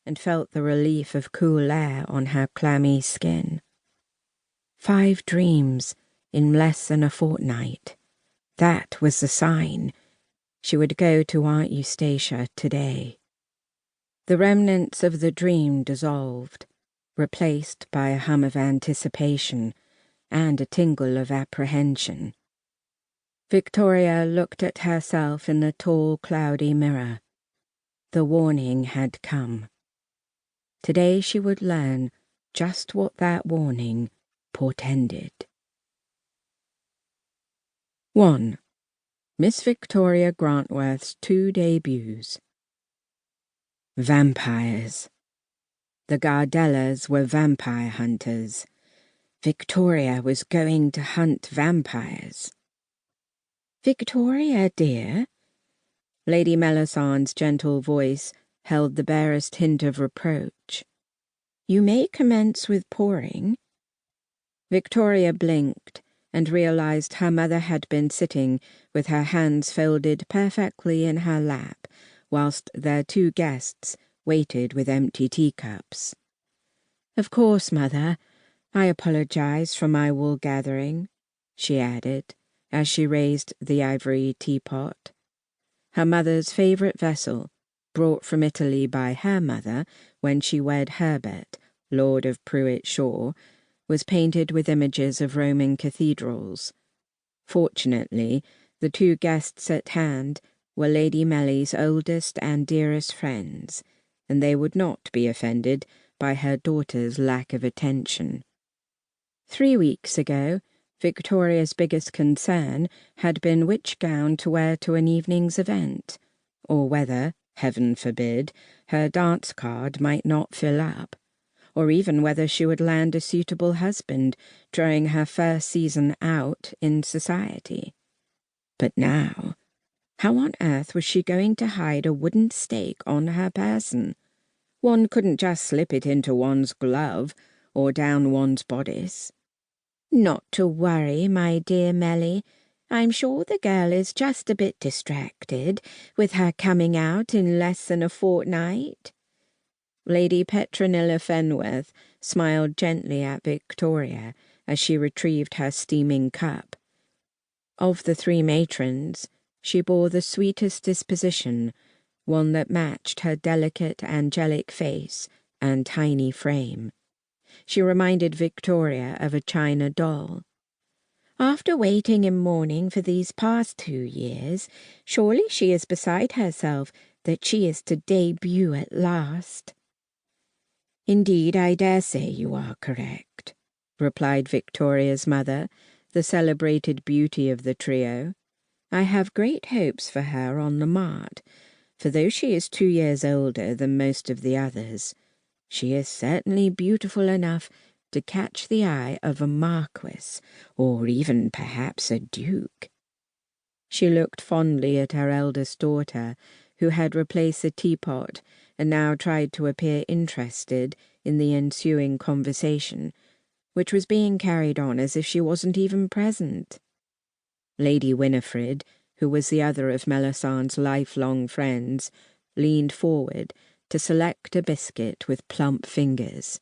and felt the relief of cool air on her clammy skin. 5 dreams in less than a fortnight. That was the sign. She would go to Aunt Eustacia today. The remnants of the dream dissolved, replaced by a hum of anticipation and a tingle of apprehension. Victoria looked at herself in the tall, cloudy mirror. The warning had come. Today she would learn just what that warning portended. 1. Miss Victoria Grantworth's 2 debuts. Vampires. The Gardellas were vampire hunters. Victoria was going to hunt vampires. Victoria, dear? Lady Melisandre's gentle voice held the barest hint of reproach. You may commence with pouring. Victoria blinked and realized her mother had been sitting with her hands folded perfectly in her lap, whilst their 2 guests waited with empty teacups. Of course, Mother, I apologize for my wool gathering, she added, as she raised the ivory teapot. Her mother's favourite vessel, brought from Italy by her mother when she wed Herbert, Lord of Pruitt Shaw, was painted with images of Roman cathedrals. Fortunately, the 2 guests at hand were Lady Mellie's oldest and dearest friends, and they would not be offended by her daughter's lack of attention. 3 weeks ago, Victoria's biggest concern had been which gown to wear to an evening's event, or whether, heaven forbid, her dance card might not fill up, or even whether she would land a suitable husband during her first season out in society. But now, how on earth was she going to hide a wooden stake on her person? One couldn't just slip it into one's glove or down one's bodice. Not to worry, my dear Melly. I'm sure the girl is just a bit distracted with her coming out in less than a fortnight. Lady Petronilla Fenworth smiled gently at Victoria as she retrieved her steaming cup. Of the 3 matrons, she bore the sweetest disposition, one that matched her delicate, angelic face and tiny frame. She reminded Victoria of a china doll. After waiting in mourning for these past 2 years, surely she is beside herself that she is to debut at last. Indeed, I dare say you are correct, replied Victoria's mother, the celebrated beauty of the trio. I have great hopes for her on the mart, for though she is 2 years older than most of the others, she is certainly beautiful enough to catch the eye of a marquess, or even perhaps a duke. She looked fondly at her eldest daughter, who had replaced the teapot and now tried to appear interested in the ensuing conversation, which was being carried on as if she wasn't even present. Lady Winifred, who was the other of Melisandre's lifelong friends, leaned forward to select a biscuit with plump fingers.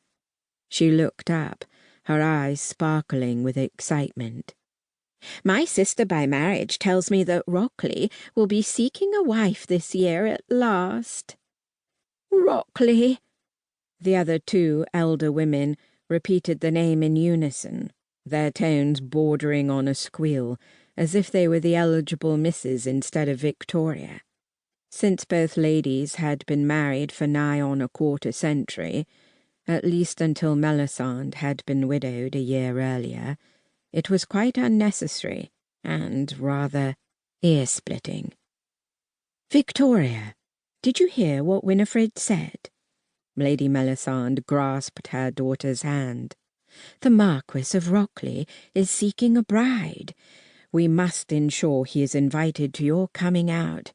She looked up, her eyes sparkling with excitement. My sister by marriage tells me that Rockley will be seeking a wife this year at last. Rockley! The other 2 elder women repeated the name in unison, their tones bordering on a squeal, as if they were the eligible misses instead of Victoria. Since both ladies had been married for nigh on a quarter century, at least until Melisande had been widowed a year earlier, it was quite unnecessary and rather ear-splitting. Victoria, did you hear what Winifred said? Lady Melisande grasped her daughter's hand. The Marquess of Rockley is seeking a bride. We must ensure he is invited to your coming out.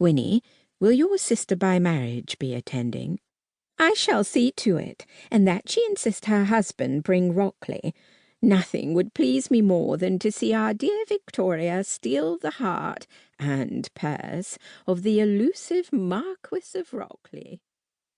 Winnie, will your sister by marriage be attending? I shall see to it, and that she insist her husband bring Rockley. Nothing would please me more than to see our dear Victoria steal the heart and purse of the elusive Marquess of Rockley.